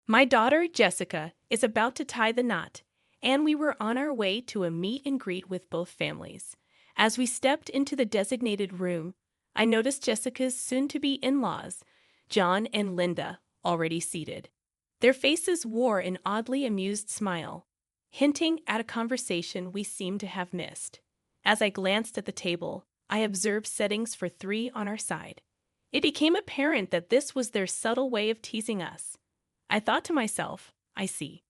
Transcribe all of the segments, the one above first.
My daughter, Jessica, is about to tie the knot, and we were on our way to a meet and greet with both families. As we stepped into the designated room, I noticed Jessica's soon-to-be in-laws, John and Linda, already seated. Their faces wore an oddly amused smile, hinting at a conversation we seemed to have missed. As I glanced at the table, I observed settings for three on our side. It became apparent that this was their subtle way of teasing us. I thought to myself, I see.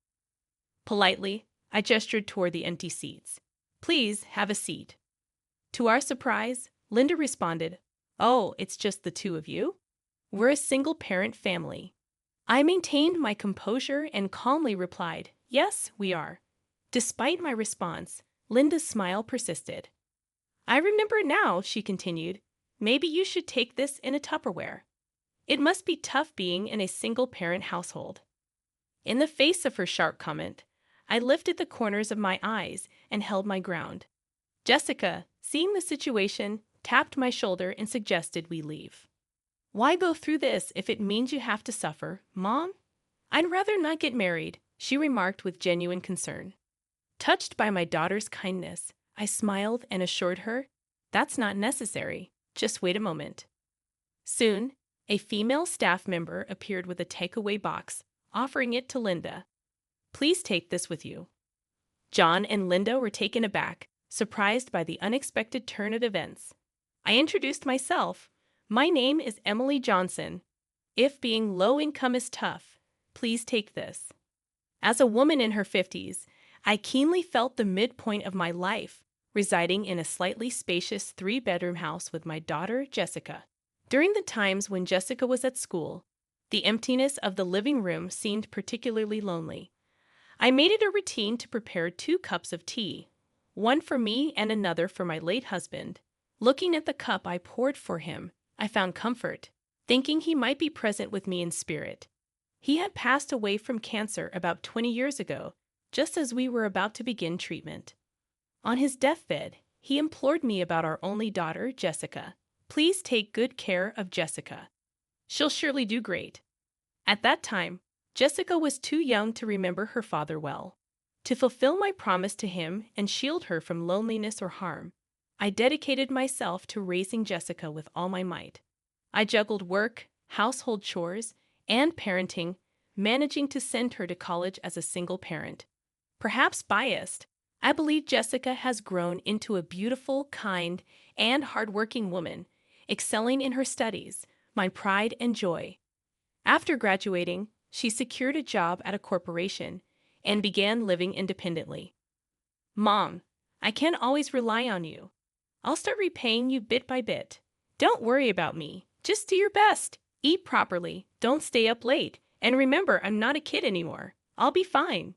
Politely, I gestured toward the empty seats. Please have a seat. To our surprise, Linda responded, Oh, it's just the two of you? We're a single-parent family. I maintained my composure and calmly replied, Yes, we are. Despite my response, Linda's smile persisted. I remember now, she continued. Maybe you should take this in a Tupperware. It must be tough being in a single-parent household. In the face of her sharp comment, I lifted the corners of my eyes and held my ground. Jessica, seeing the situation, tapped my shoulder and suggested we leave. Why go through this if it means you have to suffer, Mom? I'd rather not get married, she remarked with genuine concern. Touched by my daughter's kindness, I smiled and assured her, That's not necessary, just wait a moment. Soon, a female staff member appeared with a takeaway box, offering it to Linda. Please take this with you. John and Linda were taken aback, surprised by the unexpected turn of events. I introduced myself. My name is Emily Johnson. If being low income is tough, please take this. As a woman in her 50s, I keenly felt the midpoint of my life, residing in a slightly spacious 3-bedroom house with my daughter, Jessica. During the times when Jessica was at school, the emptiness of the living room seemed particularly lonely. I made it a routine to prepare 2 cups of tea, one for me and another for my late husband. Looking at the cup I poured for him, I found comfort, thinking he might be present with me in spirit. He had passed away from cancer about 20 years ago, just as we were about to begin treatment. On his deathbed, he implored me about our only daughter, Jessica. Please take good care of Jessica. She'll surely do great. At that time, Jessica was too young to remember her father well. To fulfill my promise to him and shield her from loneliness or harm, I dedicated myself to raising Jessica with all my might. I juggled work, household chores, and parenting, managing to send her to college as a single parent. Perhaps biased, I believe Jessica has grown into a beautiful, kind, and hardworking woman, excelling in her studies, my pride and joy. After graduating, she secured a job at a corporation and began living independently. Mom, I can't always rely on you. I'll start repaying you bit by bit. Don't worry about me. Just do your best. Eat properly. Don't stay up late. And remember, I'm not a kid anymore. I'll be fine.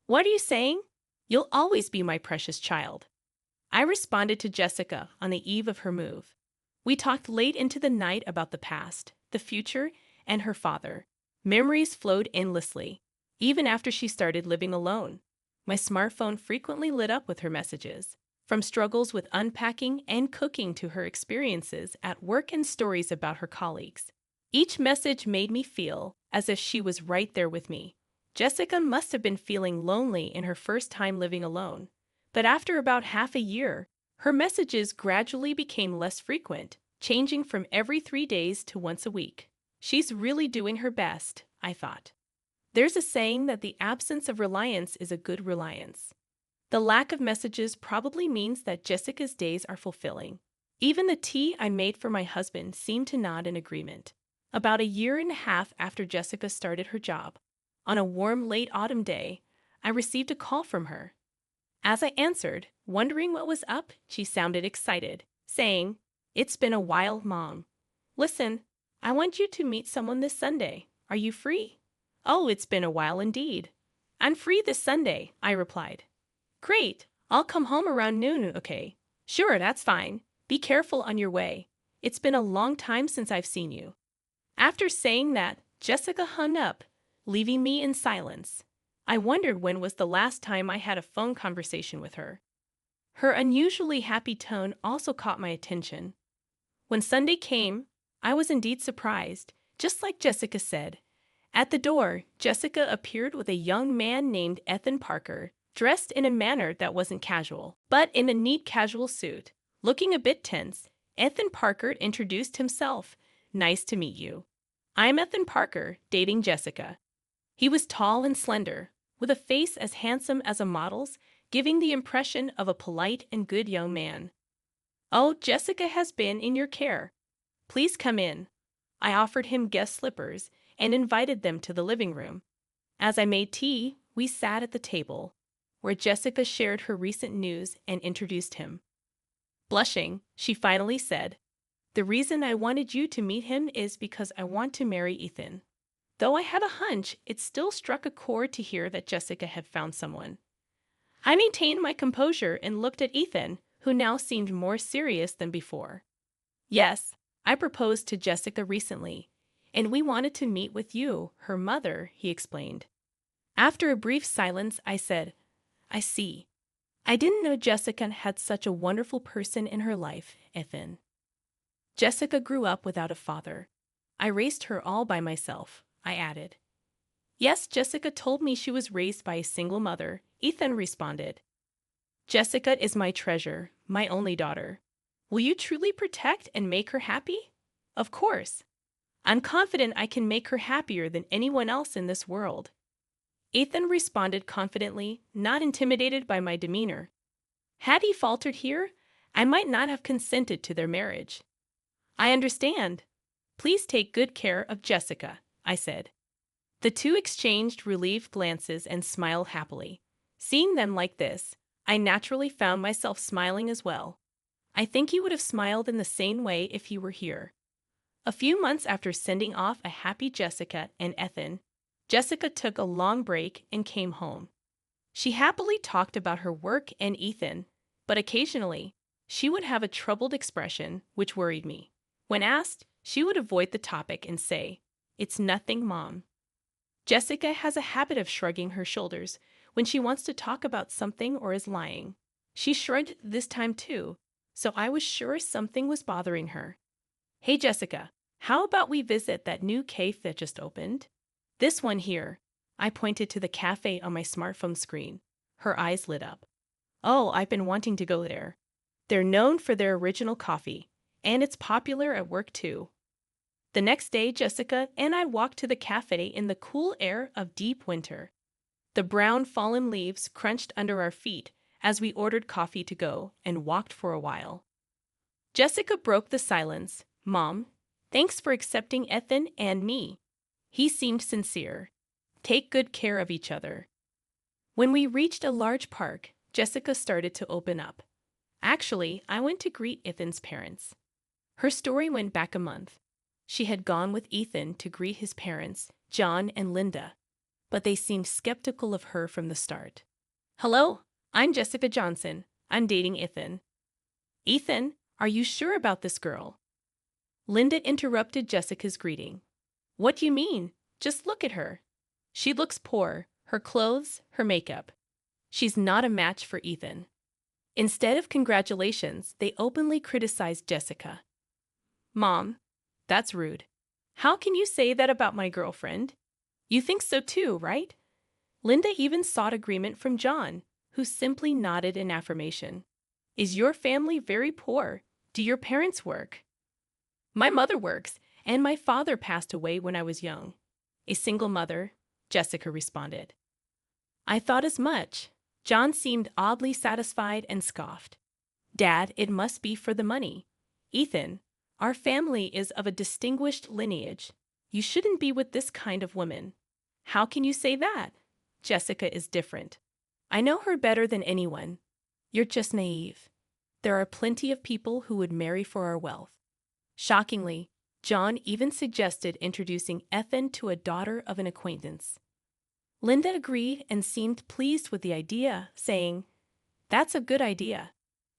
What are you saying? You'll always be my precious child. I responded to Jessica on the eve of her move. We talked late into the night about the past, the future, and her father. Memories flowed endlessly, even after she started living alone. My smartphone frequently lit up with her messages, from struggles with unpacking and cooking to her experiences at work and stories about her colleagues. Each message made me feel as if she was right there with me. Jessica must have been feeling lonely in her first time living alone, but after about half a year, her messages gradually became less frequent, changing from every 3 days to once a week. She's really doing her best, I thought. There's a saying that the absence of reliance is a good reliance. The lack of messages probably means that Jessica's days are fulfilling. Even the tea I made for my husband seemed to nod in agreement. About a year and a half after Jessica started her job, on a warm late autumn day, I received a call from her. As I answered, wondering what was up, she sounded excited, saying, It's been a while, Mom. Listen, I want you to meet someone this Sunday. Are you free? Oh, it's been a while indeed. I'm free this Sunday, I replied. Great, I'll come home around noon, okay? Sure, that's fine. Be careful on your way. It's been a long time since I've seen you. After saying that, Jessica hung up, leaving me in silence. I wondered when was the last time I had a phone conversation with her. Her unusually happy tone also caught my attention. When Sunday came, I was indeed surprised, just like Jessica said. At the door, Jessica appeared with a young man named Ethan Parker, dressed in a manner that wasn't casual, but in a neat casual suit. Looking a bit tense, Ethan Parker introduced himself. "Nice to meet you. I'm Ethan Parker, dating Jessica." He was tall and slender, with a face as handsome as a model's, giving the impression of a polite and good young man. "Oh, Jessica has been in your care. Please come in." I offered him guest slippers and invited them to the living room. As I made tea, we sat at the table, where Jessica shared her recent news and introduced him. Blushing, she finally said, "The reason I wanted you to meet him is because I want to marry Ethan." Though I had a hunch, it still struck a chord to hear that Jessica had found someone. I maintained my composure and looked at Ethan, who now seemed more serious than before. "Yes, I proposed to Jessica recently, and we wanted to meet with you, her mother," he explained. After a brief silence, I said, "I see. I didn't know Jessica had such a wonderful person in her life, Ethan." "Jessica grew up without a father. I raised her all by myself," I added. "Yes, Jessica told me she was raised by a single mother," Ethan responded. "Jessica is my treasure, my only daughter. Will you truly protect and make her happy?" "Of course. I'm confident I can make her happier than anyone else in this world." Ethan responded confidently, not intimidated by my demeanor. Had he faltered here, I might not have consented to their marriage. "I understand. Please take good care of Jessica," I said. The two exchanged relieved glances and smiled happily. Seeing them like this, I naturally found myself smiling as well. I think he would have smiled in the same way if he were here. A few months after sending off a happy Jessica and Ethan, Jessica took a long break and came home. She happily talked about her work and Ethan, but occasionally, she would have a troubled expression, which worried me. When asked, she would avoid the topic and say, "It's nothing, Mom." Jessica has a habit of shrugging her shoulders when she wants to talk about something or is lying. She shrugged this time too, so I was sure something was bothering her. "Hey Jessica, how about we visit that new cafe that just opened? This one here." I pointed to the cafe on my smartphone screen. Her eyes lit up. "Oh, I've been wanting to go there. They're known for their original coffee, and it's popular at work too." The next day, Jessica and I walked to the cafe in the cool air of deep winter. The brown fallen leaves crunched under our feet as we ordered coffee to go and walked for a while. Jessica broke the silence. "Mom, thanks for accepting Ethan and me." He seemed sincere. "Take good care of each other." When we reached a large park, Jessica started to open up. "Actually, I went to greet Ethan's parents." Her story went back a month. She had gone with Ethan to greet his parents, John and Linda, but they seemed skeptical of her from the start. "Hello, I'm Jessica Johnson. I'm dating Ethan." "Ethan, are you sure about this girl?" Linda interrupted Jessica's greeting. "What do you mean? Just look at her. She looks poor, her clothes, her makeup. She's not a match for Ethan." Instead of congratulations, they openly criticized Jessica. "Mom, that's rude. How can you say that about my girlfriend? You think so too, right?" Linda even sought agreement from John, who simply nodded in affirmation. "Is your family very poor? Do your parents work?" "My mother works, and my father passed away when I was young." "A single mother," Jessica responded. "I thought as much." John seemed oddly satisfied and scoffed. "Dad, it must be for the money. Ethan, our family is of a distinguished lineage. You shouldn't be with this kind of woman." "How can you say that?" "Jessica is different. I know her better than anyone. You're just naive. There are plenty of people who would marry for our wealth." Shockingly, John even suggested introducing Ethan to a daughter of an acquaintance. Linda agreed and seemed pleased with the idea, saying, "That's a good idea.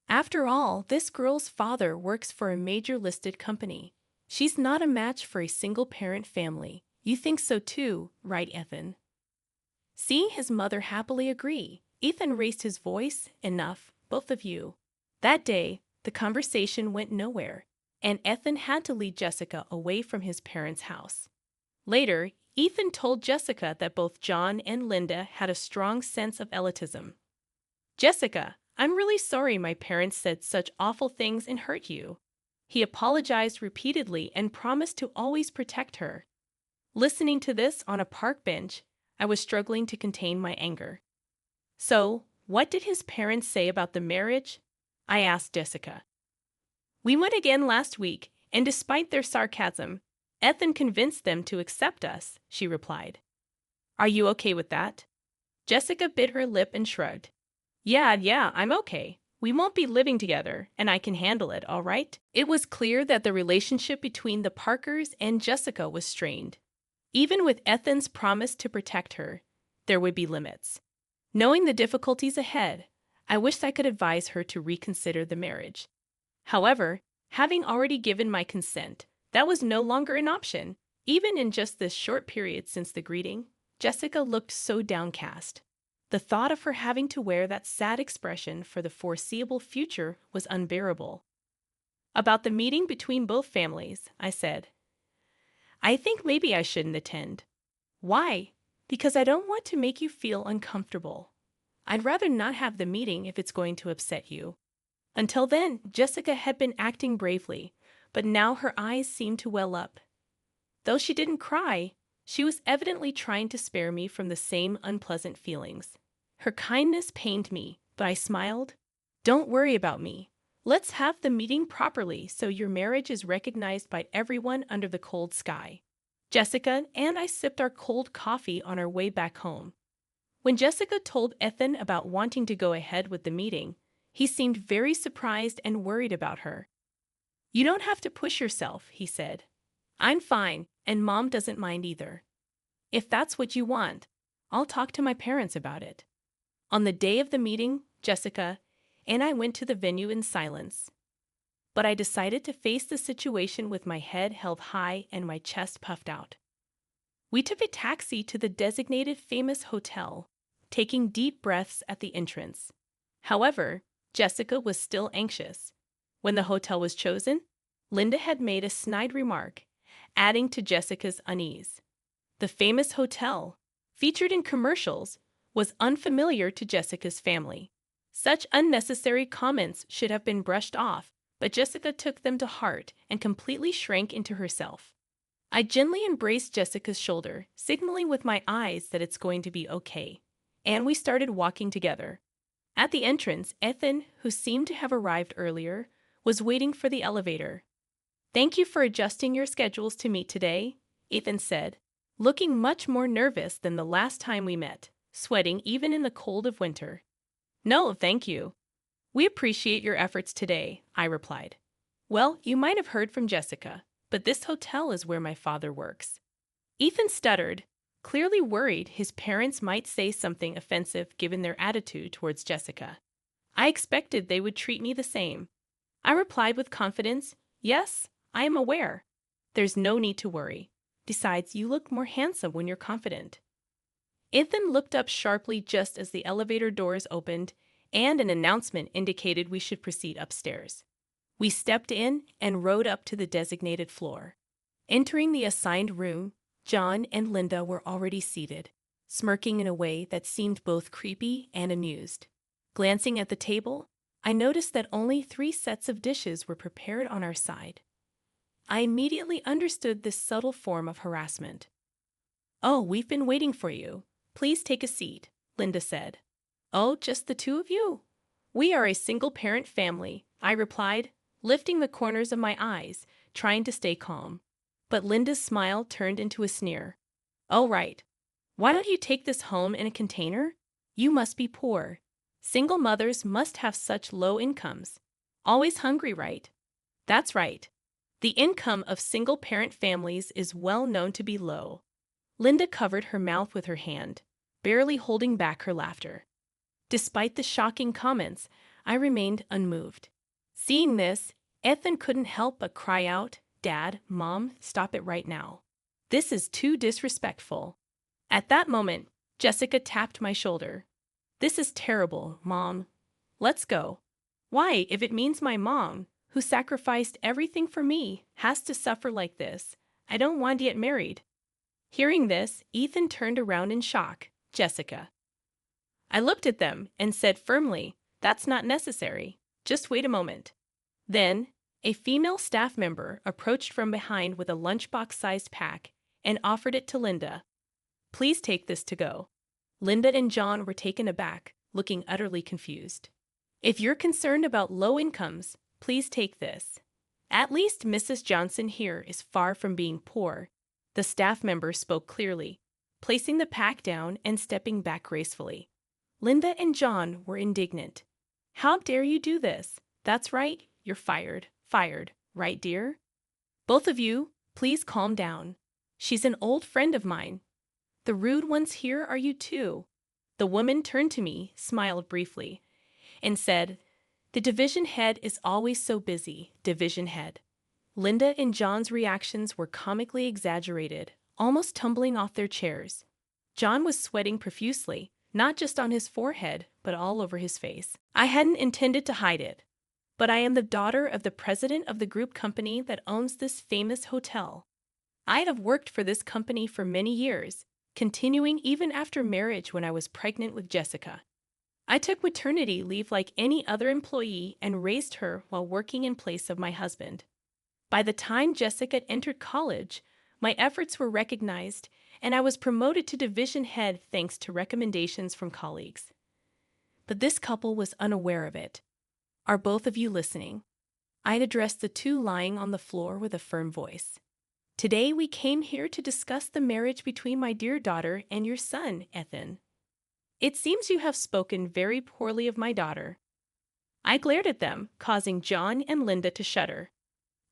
After all, this girl's father works for a major listed company. She's not a match for a single-parent family. You think so too, right, Ethan?" Seeing his mother happily agree, Ethan raised his voice. "Enough, both of you." That day, the conversation went nowhere, and Ethan had to lead Jessica away from his parents' house. Later, Ethan told Jessica that both John and Linda had a strong sense of elitism. Jessica, I'm really sorry my parents said such awful things and hurt you. He apologized repeatedly and promised to always protect her. Listening to this on a park bench, I was struggling to contain my anger. So, what did his parents say about the marriage? I asked Jessica. We went again last week, and despite their sarcasm, Ethan convinced them to accept us, she replied. Are you okay with that? Jessica bit her lip and shrugged. Yeah, I'm okay. We won't be living together, and I can handle it, all right? It was clear that the relationship between the Parkers and Jessica was strained. Even with Ethan's promise to protect her, there would be limits. Knowing the difficulties ahead, I wished I could advise her to reconsider the marriage. However, having already given my consent, that was no longer an option. Even in just this short period since the greeting, Jessica looked so downcast. The thought of her having to wear that sad expression for the foreseeable future was unbearable. About the meeting between both families, I said, I think maybe I shouldn't attend. Why? Because I don't want to make you feel uncomfortable. I'd rather not have the meeting if it's going to upset you. Until then, Jessica had been acting bravely, but now her eyes seemed to well up. Though she didn't cry, she was evidently trying to spare me from the same unpleasant feelings. Her kindness pained me, but I smiled. Don't worry about me. Let's have the meeting properly so your marriage is recognized by everyone under the cold sky. Jessica and I sipped our cold coffee on our way back home. When Jessica told Ethan about wanting to go ahead with the meeting, he seemed very surprised and worried about her. You don't have to push yourself, he said. I'm fine, and Mom doesn't mind either. If that's what you want, I'll talk to my parents about it. On the day of the meeting, Jessica and I went to the venue in silence. But I decided to face the situation with my head held high and my chest puffed out. We took a taxi to the designated famous hotel, taking deep breaths at the entrance. However, Jessica was still anxious. When the hotel was chosen, Linda had made a snide remark, adding to Jessica's unease. The famous hotel, featured in commercials, was unfamiliar to Jessica's family. Such unnecessary comments should have been brushed off, but Jessica took them to heart and completely shrank into herself. I gently embraced Jessica's shoulder, signaling with my eyes that it's going to be okay, and we started walking together. At the entrance, Ethan, who seemed to have arrived earlier, was waiting for the elevator. Thank you for adjusting your schedules to meet today, Ethan said, looking much more nervous than the last time we met, sweating even in the cold of winter. No, thank you. We appreciate your efforts today, I replied. Well, you might have heard from Jessica, but this hotel is where my father works. Ethan stuttered, clearly worried his parents might say something offensive given their attitude towards Jessica. I expected they would treat me the same. I replied with confidence, yes, I am aware. There's no need to worry. Besides, you look more handsome when you're confident. Ethan looked up sharply just as the elevator doors opened and an announcement indicated we should proceed upstairs. We stepped in and rode up to the designated floor. Entering the assigned room, John and Linda were already seated, smirking in a way that seemed both creepy and amused. Glancing at the table, I noticed that only 3 sets of dishes were prepared on our side. I immediately understood this subtle form of harassment. Oh, we've been waiting for you. Please take a seat, Linda said. Oh, just the 2 of you? We are a single-parent family, I replied, lifting the corners of my eyes, trying to stay calm. But Linda's smile turned into a sneer. Oh, right. Why don't you take this home in a container? You must be poor. Single mothers must have such low incomes. Always hungry, right? That's right. The income of single-parent families is well known to be low. Linda covered her mouth with her hand, barely holding back her laughter. Despite the shocking comments, I remained unmoved. Seeing this, Ethan couldn't help but cry out, Dad, Mom, stop it right now. This is too disrespectful. At that moment, Jessica tapped my shoulder. This is terrible, Mom. Let's go. Why, if it means my mom, who sacrificed everything for me, has to suffer like this, I don't want to get married. Hearing this, Ethan turned around in shock. Jessica. I looked at them and said firmly, "That's not necessary. Just wait a moment." Then, a female staff member approached from behind with a lunchbox-sized pack and offered it to Linda. "Please take this to go." Linda and John were taken aback, looking utterly confused. "If you're concerned about low incomes, please take this. At least Mrs. Johnson here is far from being poor." The staff member spoke clearly, placing the pack down and stepping back gracefully. Linda and John were indignant. "How dare you do this? That's right, you're fired. Fired, right, dear? Both of you, please calm down. She's an old friend of mine. The rude ones here are you too." The woman turned to me, smiled briefly, and said, "The division head is always so busy, division head." Linda and John's reactions were comically exaggerated, almost tumbling off their chairs. John was sweating profusely, not just on his forehead, but all over his face. I hadn't intended to hide it, but I am the daughter of the president of the group company that owns this famous hotel. I have worked for this company for many years, continuing even after marriage when I was pregnant with Jessica. I took maternity leave like any other employee and raised her while working in place of my husband. By the time Jessica entered college, my efforts were recognized, and I was promoted to division head thanks to recommendations from colleagues. But this couple was unaware of it. Are both of you listening? I'd addressed the two lying on the floor with a firm voice. "Today we came here to discuss the marriage between my dear daughter and your son, Ethan. It seems you have spoken very poorly of my daughter." I glared at them, causing John and Linda to shudder.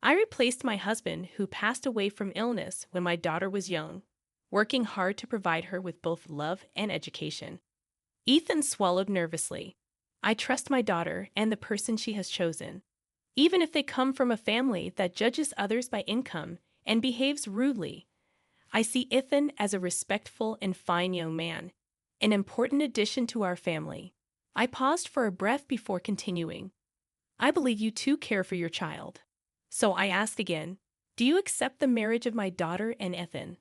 I replaced my husband, who passed away from illness when my daughter was young, working hard to provide her with both love and education. Ethan swallowed nervously. I trust my daughter and the person she has chosen, even if they come from a family that judges others by income and behaves rudely. I see Ethan as a respectful and fine young man, an important addition to our family. I paused for a breath before continuing. I believe you too care for your child. So I asked again, do you accept the marriage of my daughter and Ethan?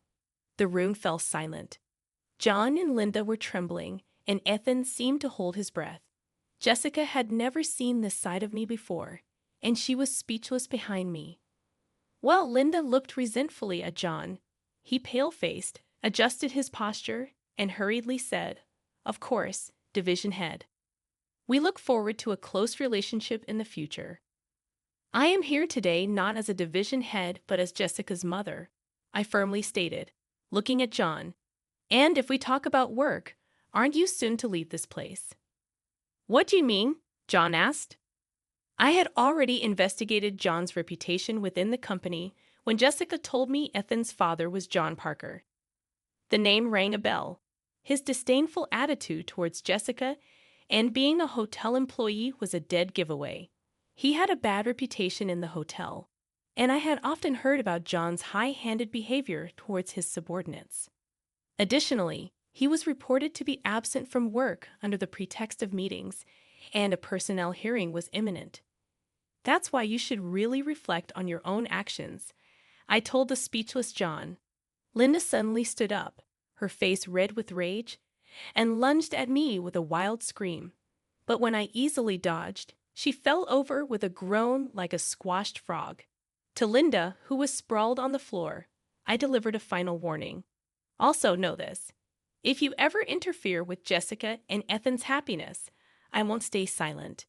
The room fell silent. John and Linda were trembling, and Ethan seemed to hold his breath. Jessica had never seen this side of me before, and she was speechless behind me. Well, Linda looked resentfully at John. He pale-faced, adjusted his posture, and hurriedly said, "Of course, division head. We look forward to a close relationship in the future." "I am here today not as a division head but as Jessica's mother," I firmly stated, looking at John. "And if we talk about work, aren't you soon to leave this place?" "What do you mean?" John asked. I had already investigated John's reputation within the company when Jessica told me Ethan's father was John Parker. The name rang a bell. His disdainful attitude towards Jessica and being a hotel employee was a dead giveaway. He had a bad reputation in the hotel, and I had often heard about John's high-handed behavior towards his subordinates. Additionally, he was reported to be absent from work under the pretext of meetings, and a personnel hearing was imminent. "That's why you should really reflect on your own actions," I told the speechless John. Linda suddenly stood up, her face red with rage, and lunged at me with a wild scream. But when I easily dodged, she fell over with a groan like a squashed frog. To Linda, who was sprawled on the floor, I delivered a final warning. "Also know this. If you ever interfere with Jessica and Ethan's happiness, I won't stay silent."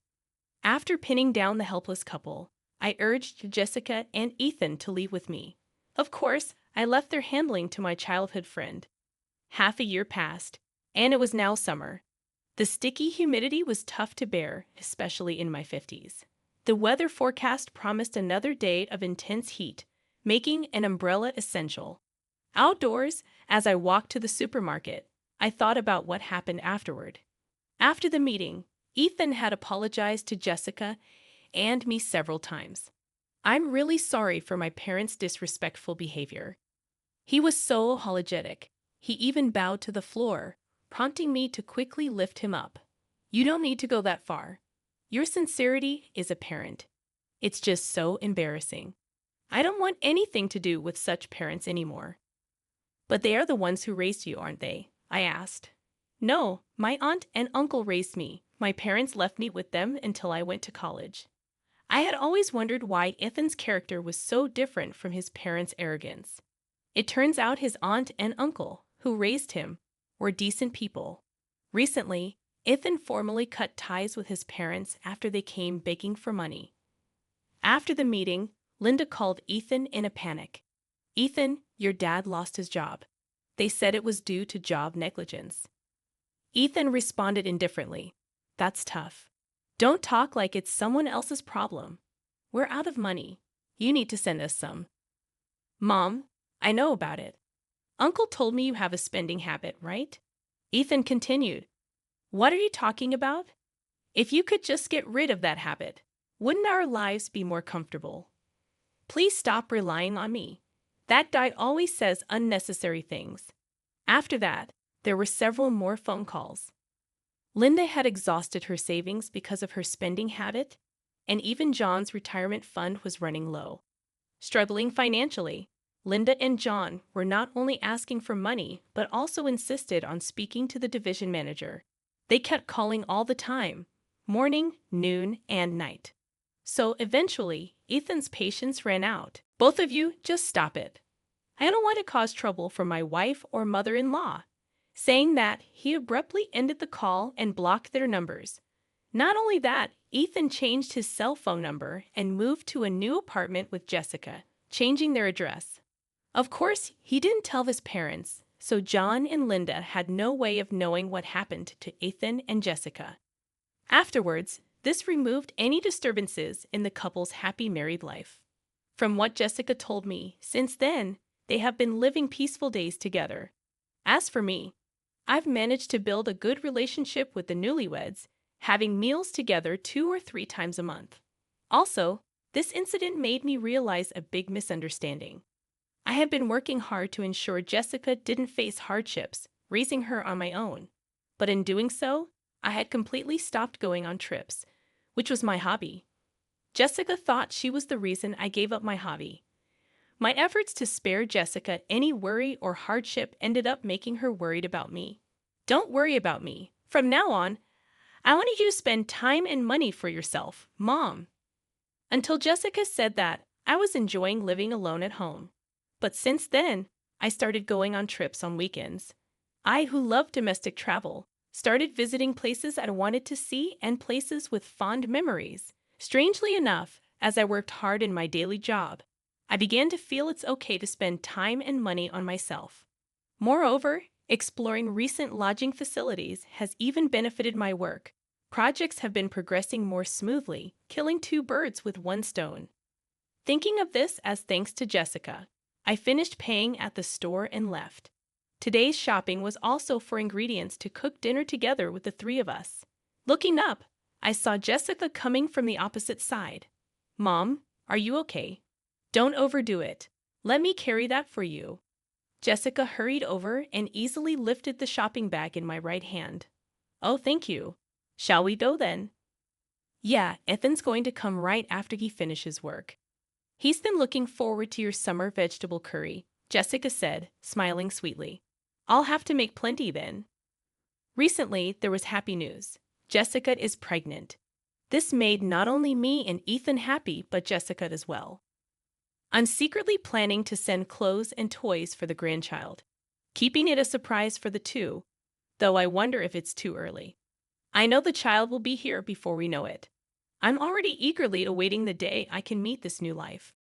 After pinning down the helpless couple, I urged Jessica and Ethan to leave with me. Of course, I left their handling to my childhood friend. Half a year passed, and it was now summer. The sticky humidity was tough to bear, especially in my 50s. The weather forecast promised another day of intense heat, making an umbrella essential. Outdoors, as I walked to the supermarket, I thought about what happened afterward. After the meeting, Ethan had apologized to Jessica and me several times. "I'm really sorry for my parents' disrespectful behavior." He was so apologetic. He even bowed to the floor, prompting me to quickly lift him up. "You don't need to go that far. Your sincerity is apparent. It's just so embarrassing. I don't want anything to do with such parents anymore." But they are the ones who raised you, aren't they? I asked. No, my aunt and uncle raised me. My parents left me with them until I went to college. I had always wondered why Ethan's character was so different from his parents' arrogance. It turns out his aunt and uncle, who raised him, were decent people. Recently, Ethan formally cut ties with his parents after they came begging for money. After the meeting, Linda called Ethan in a panic. Ethan, your dad lost his job. They said it was due to job negligence. Ethan responded indifferently. That's tough. Don't talk like it's someone else's problem. We're out of money. You need to send us some. Mom, I know about it. Uncle told me you have a spending habit, right? Ethan continued. What are you talking about? If you could just get rid of that habit, wouldn't our lives be more comfortable? Please stop relying on me. That guy always says unnecessary things. After that, there were several more phone calls. Linda had exhausted her savings because of her spending habit, and even John's retirement fund was running low. Struggling financially, Linda and John were not only asking for money, but also insisted on speaking to the division manager. They kept calling all the time, morning, noon, and night. So eventually, Ethan's patience ran out. Both of you, just stop it. I don't want to cause trouble for my wife or mother-in-law. Saying that, he abruptly ended the call and blocked their numbers. Not only that, Ethan changed his cell phone number and moved to a new apartment with Jessica, changing their address. Of course, he didn't tell his parents, so John and Linda had no way of knowing what happened to Ethan and Jessica. Afterwards, this removed any disturbances in the couple's happy married life. From what Jessica told me, since then, they have been living peaceful days together. As for me, I've managed to build a good relationship with the newlyweds, having meals together 2 or 3 times a month. Also, this incident made me realize a big misunderstanding. I had been working hard to ensure Jessica didn't face hardships, raising her on my own. But in doing so, I had completely stopped going on trips, which was my hobby. Jessica thought she was the reason I gave up my hobby. My efforts to spare Jessica any worry or hardship ended up making her worried about me. Don't worry about me. From now on, I wanted you to spend time and money for yourself, Mom. Until Jessica said that, I was enjoying living alone at home. But since then, I started going on trips on weekends. I, who love domestic travel, started visiting places I wanted to see and places with fond memories. Strangely enough, as I worked hard in my daily job, I began to feel it's okay to spend time and money on myself. Moreover, exploring recent lodging facilities has even benefited my work. Projects have been progressing more smoothly, killing 2 birds with 1 stone. Thinking of this as thanks to Jessica, I finished paying at the store and left. Today's shopping was also for ingredients to cook dinner together with the 3 of us. Looking up, I saw Jessica coming from the opposite side. Mom, are you okay? Don't overdo it. Let me carry that for you. Jessica hurried over and easily lifted the shopping bag in my right hand. Oh, thank you. Shall we go then? Yeah, Ethan's going to come right after he finishes work. He's been looking forward to your summer vegetable curry, Jessica said, smiling sweetly. I'll have to make plenty then. Recently, there was happy news. Jessica is pregnant. This made not only me and Ethan happy, but Jessica as well. I'm secretly planning to send clothes and toys for the grandchild, keeping it a surprise for the 2, though I wonder if it's too early. I know the child will be here before we know it. I'm already eagerly awaiting the day I can meet this new life.